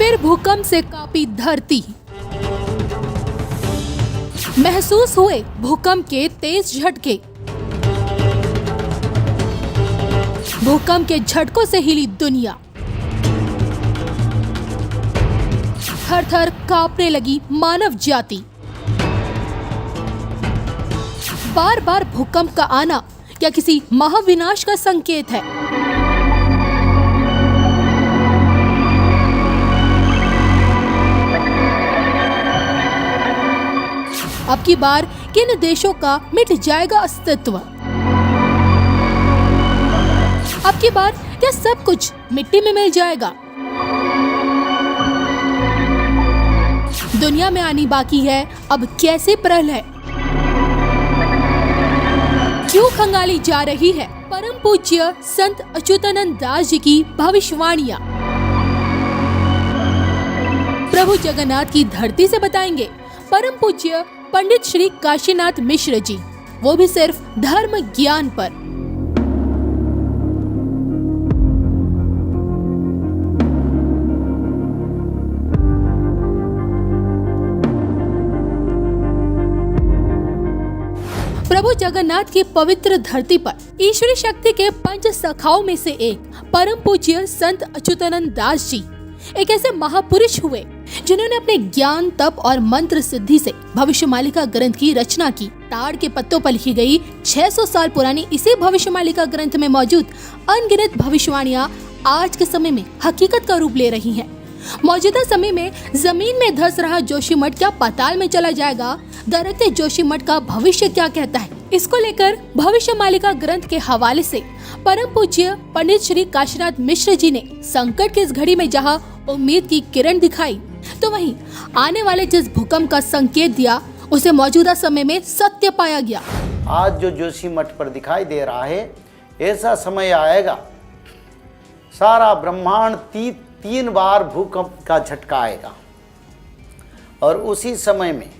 फिर भूकंप से कांपी धरती। महसूस हुए भूकंप के तेज झटके। भूकंप के झटकों से हिली दुनिया। थर थर कांपने लगी मानव जाति। बार बार भूकंप का आना क्या किसी महाविनाश का संकेत है? अब की बार किन देशों का मिट जाएगा अस्तित्व? अब की बार क्या सब कुछ मिट्टी में मिल जाएगा? दुनिया में आनी बाकी है अब कैसे प्रलय? क्यों खंगाली जा रही है परम पूज्य संत अच्युतानंद दास जी की भविष्यवाणियां? प्रभु जगन्नाथ की धरती से बताएंगे परम पूज्य पंडित श्री काशीनाथ मिश्र जी, वो भी सिर्फ धर्म ज्ञान पर। प्रभु जगन्नाथ की पवित्र धरती पर ईश्वरी शक्ति के पंच सखाओं में से एक परम पूज्य संत अच्युतानंद दास जी एक ऐसे महापुरुष हुए जिन्होंने अपने ज्ञान, तप और मंत्र सिद्धि से भविष्यमालिका ग्रंथ की रचना की। ताड़ के पत्तों पर लिखी गई 600 साल पुरानी इसी भविष्यमालिका ग्रंथ में मौजूद अनगिनत भविष्यवाणियां आज के समय में हकीकत का रूप ले रही हैं। मौजूदा समय में जमीन में धंस रहा जोशीमठ क्या पाताल में चला जाएगा? दरअसल जोशीमठ का भविष्य क्या कहता है? इसको लेकर भविष्यमालिका ग्रंथ के हवाले से परम पूज्य पंडित श्री काशीनाथ मिश्र जी ने संकट की इस घड़ी में जहां उम्मीद की किरण दिखाई, तो वहीं आने वाले जिस भूकंप का संकेत दिया उसे मौजूदा समय में सत्य पाया गया। आज जो जोशीमठ पर दिखाई दे रहा है, ऐसा समय आएगा सारा ब्रह्मांड तीन बार भूकंप का झटका आएगा और उसी समय में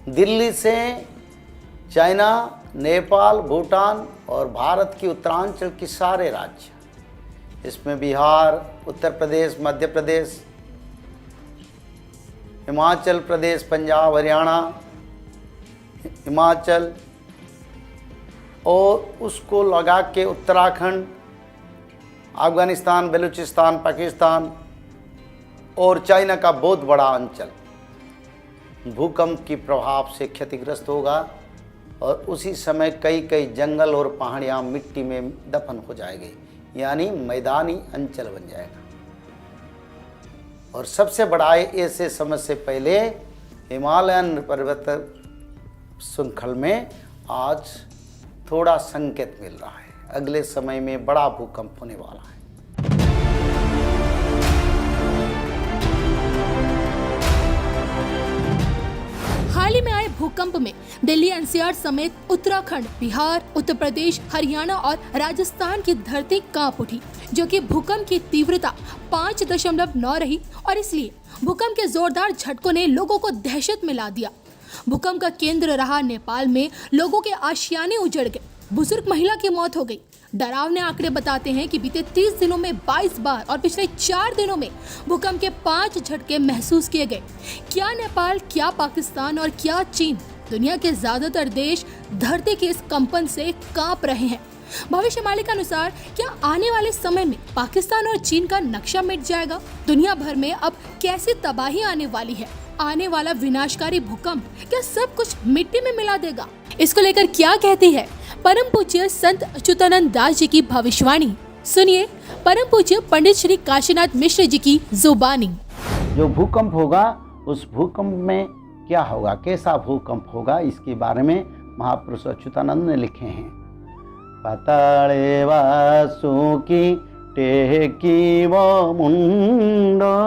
दिल्ली से चाइना, नेपाल, भूटान और भारत की उत्तरांचल की सारे राज्य, इसमें बिहार, उत्तर प्रदेश, मध्य प्रदेश, हिमाचल प्रदेश, पंजाब, हरियाणा, हिमाचल और उसको लगा के उत्तराखंड, अफगानिस्तान, बलूचिस्तान, पाकिस्तान और चाइना का बहुत बड़ा अंचल भूकंप की प्रभाव से क्षतिग्रस्त होगा और उसी समय कई जंगल और पहाड़ियाँ मिट्टी में दफन हो जाएंगी, यानी मैदानी अंचल बन जाएगा। और सबसे बड़ा ऐसे समय से पहले हिमालयन पर्वत श्रृंखल में आज थोड़ा संकेत मिल रहा है, अगले समय में बड़ा भूकंप होने वाला है। हाल ही में आए भूकंप में दिल्ली एनसीआर समेत उत्तराखंड, बिहार, उत्तर प्रदेश, हरियाणा और राजस्थान की धरती कांप उठी, जो कि भूकंप की तीव्रता 5.9 रही और इसलिए भूकंप के जोरदार झटकों ने लोगों को दहशत में ला दिया। भूकंप का केंद्र रहा नेपाल में लोगों के आशियाने उजड़ गए, बुजुर्ग महिला की मौत हो गई। डरावने आंकड़े बताते हैं कि बीते 30 दिनों में 22 बार और पिछले 4 दिनों में भूकंप के 5 झटके महसूस किए गए। क्या नेपाल, क्या पाकिस्तान और क्या चीन, दुनिया के ज्यादातर देश धरती के इस कंपन से कांप रहे हैं। भविष्यवाणी के अनुसार क्या आने वाले समय में पाकिस्तान और चीन का नक्शा मिट जाएगा? दुनिया भर में अब कैसी तबाही आने वाली है? आने वाला विनाशकारी भूकंप क्या सब कुछ मिट्टी में मिला देगा? इसको लेकर क्या कहती है परम पूज्य संत अच्युतानंद दास जी की भविष्यवाणी? सुनिए परम पूज्य पंडित श्री काशीनाथ मिश्र जी की जुबानी। जो भूकंप होगा उस भूकंप में क्या होगा, कैसा भूकंप होगा, इसके बारे में महापुरुष अच्युतानंद ने लिखे हैं। पाताले वासु की टेकी वो मुंडो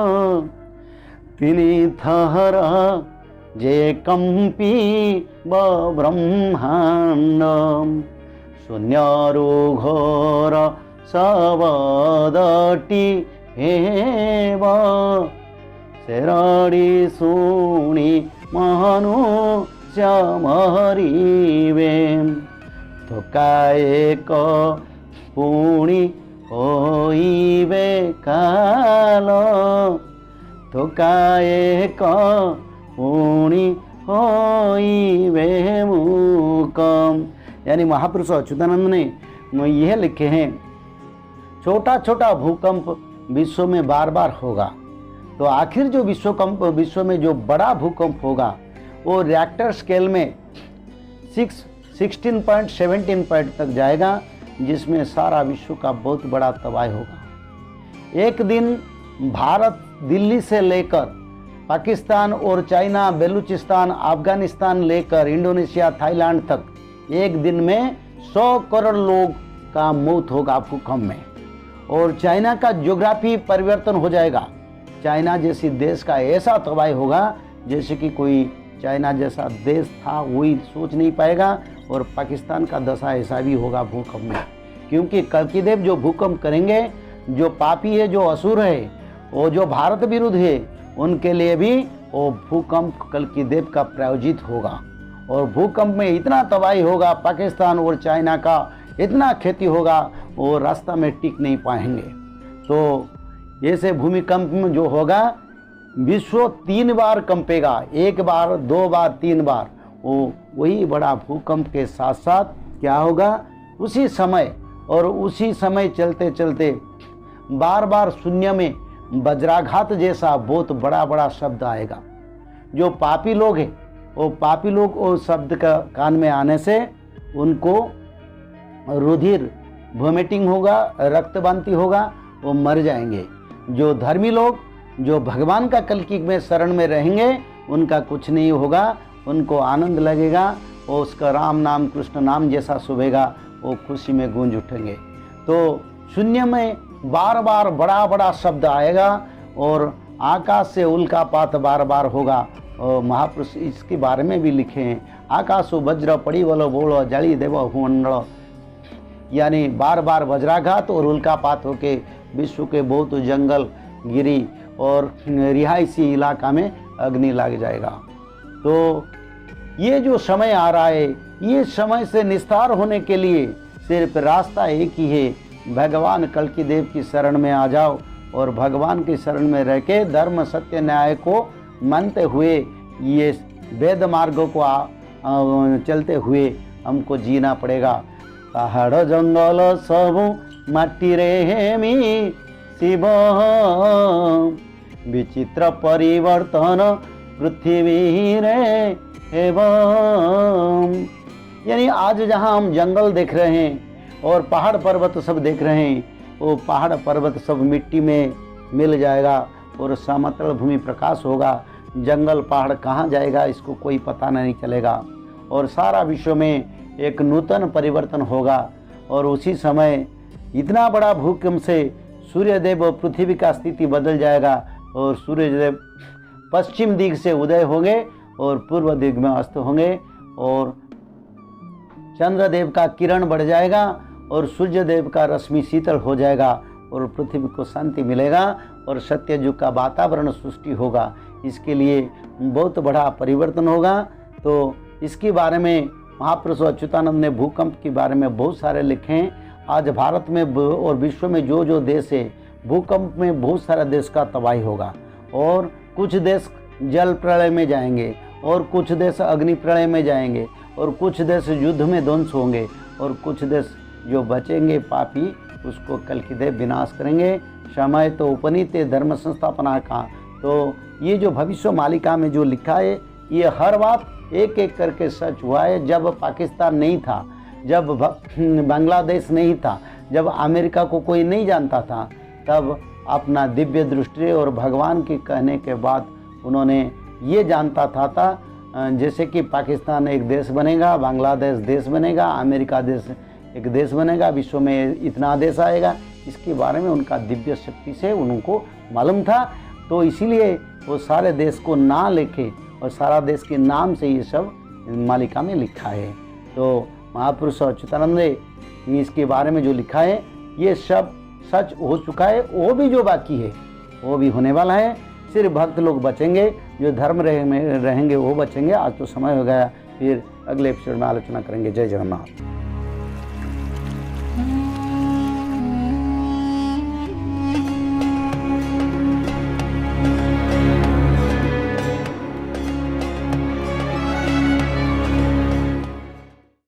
तिनी थहरा जे कंपी व ब्रह्मांड शून्यरो घोर सबदटी हेव शेरडी सुनी मनुष्य मरिवे थोका एक पुणी होइबे कालो थोकाए पुणी होइबे मूकम। यानी महापुरुष अच्युतानंद ने यह लिखे हैं, छोटा छोटा भूकंप विश्व में बार बार होगा, तो आखिर जो विश्व में जो बड़ा भूकंप होगा वो रिएक्टर स्केल में 16.17 पॉइंट तक जाएगा, जिसमें सारा विश्व का बहुत बड़ा तबाही होगा। एक दिन भारत दिल्ली से लेकर पाकिस्तान और चाइना, बेलूचिस्तान, अफगानिस्तान लेकर इंडोनेशिया, थाईलैंड तक एक दिन में 100 करोड़ लोग का मौत होगा भूकंप में। और चाइना का ज्योग्राफी परिवर्तन हो जाएगा। चाइना जैसी देश का ऐसा तबाही होगा जैसे कि कोई चाइना जैसा देश था वही सोच नहीं पाएगा। और पाकिस्तान का दशा ऐसा भी होगा भूकंप में, क्योंकि कल्किदेव जो भूकंप करेंगे, जो पापी है, जो असुर है, वो जो भारत विरुद्ध है, उनके लिए भी वो भूकंप कल्किदेव का प्रायोजित होगा। और भूकंप में इतना तबाही होगा, पाकिस्तान और चाइना का इतना क्षति होगा, वो रास्ता में टिक नहीं पाएंगे। तो ऐसे भूमिकंप में जो होगा, विश्व 3 बार कंपेगा, 1 बार, 2 बार, 3 बार। वो वही बड़ा भूकंप के साथ साथ क्या होगा, उसी समय और उसी समय चलते चलते बार बार शून्य में वज्राघात जैसा बहुत बड़ा बड़ा शब्द आएगा। जो पापी लोग हैं, वो पापी लोग वो शब्द का कान में आने से उनको रुधिर वोमिटिंग होगा, रक्तवांति होगा, वो मर जाएंगे। जो धर्मी लोग, जो भगवान का कल्कि में शरण में रहेंगे, उनका कुछ नहीं होगा, उनको आनंद लगेगा, और उसका राम नाम, कृष्ण नाम जैसा सुबेगा, वो खुशी में गूंज उठेंगे। तो शून्य में बार बार बड़ा बड़ा शब्द आएगा और आकाश से उल्कापात बार बार होगा। और महापुरुष इसके बारे में भी लिखे हैं, आकाशो वज्र पड़ी वलो बोलो जली देव हुमंडल। यानी बार बार वज्राघात और उल्कापात होके विश्व के बहुत जंगल गिरी और रिहायशी इलाका में अग्नि लग जाएगा। तो ये जो समय आ रहा है, ये समय से निस्तार होने के लिए सिर्फ रास्ता एक ही है, भगवान कल्किदेव की शरण में आ जाओ और भगवान की शरण में रह के धर्म सत्य न्याय को मानते हुए ये वेद मार्गों को चलते हुए हमको जीना पड़ेगा। पहाड़ जंगल सब माटी रे मी शिव, विचित्र परिवर्तन पृथ्वी रे एवं। यानी आज जहाँ हम जंगल देख रहे हैं और पहाड़ पर्वत सब देख रहे हैं, वो पहाड़ पर्वत सब मिट्टी में मिल जाएगा और समतल भूमि प्रकाश होगा। जंगल पहाड़ कहाँ जाएगा इसको कोई पता नहीं चलेगा। और सारा विश्व में एक नूतन परिवर्तन होगा। और उसी समय इतना बड़ा भूकंप से सूर्यदेव और पृथ्वी का स्थिति बदल जाएगा और सूर्यदेव पश्चिम दिग से उदय होंगे और पूर्व दिग में अस्त होंगे और चंद्रदेव का किरण बढ़ जाएगा और सूर्यदेव का रश्मि शीतल हो जाएगा और पृथ्वी को शांति मिलेगा और सत्ययुग का वातावरण सृष्टि होगा। इसके लिए बहुत बड़ा परिवर्तन होगा। तो इसके बारे में महापुरुष अच्युतानंद ने भूकंप के बारे में बहुत सारे लिखे हैं। आज भारत में और विश्व में जो जो देश है, भूकंप में बहुत सारा देश का तबाही होगा और कुछ देश जल प्रलय में जाएंगे और कुछ देश अग्नि प्रलय में जाएंगे और कुछ देश युद्ध में ध्वंस होंगे और कुछ देश जो बचेंगे पापी उसको कल्किदेव विनाश करेंगे। समय तो उपनीत धर्म संस्थापना का। तो ये जो भविष्य मालिका में जो लिखा है, ये हर बात एक एक करके सच हुआ है। जब पाकिस्तान नहीं था, जब बांग्लादेश नहीं था, जब अमेरिका को कोई नहीं जानता था, तब अपना दिव्य दृष्टि और भगवान के कहने के बाद उन्होंने ये जानता था जैसे कि पाकिस्तान एक देश बनेगा, बांग्लादेश देश बनेगा, अमेरिका देश एक देश बनेगा, विश्व में इतना देश आएगा। इसके बारे में उनका दिव्य शक्ति से उनको मालूम था। तो इसीलिए वो सारे देश को ना लिखे और सारा देश के नाम से ये सब मालिका में लिखा है। तो महापुरुष अच्युतानंद ने इसके बारे में जो लिखा है ये सब सच हो चुका है। वो भी जो बाकी है वो भी होने वाला है। सिर्फ भक्त लोग बचेंगे, जो धर्म में रहेंगे वो बचेंगे। आज तो समय हो गया, फिर अगले एपिसोड में आलोचना करेंगे। जय जगन्नाथ।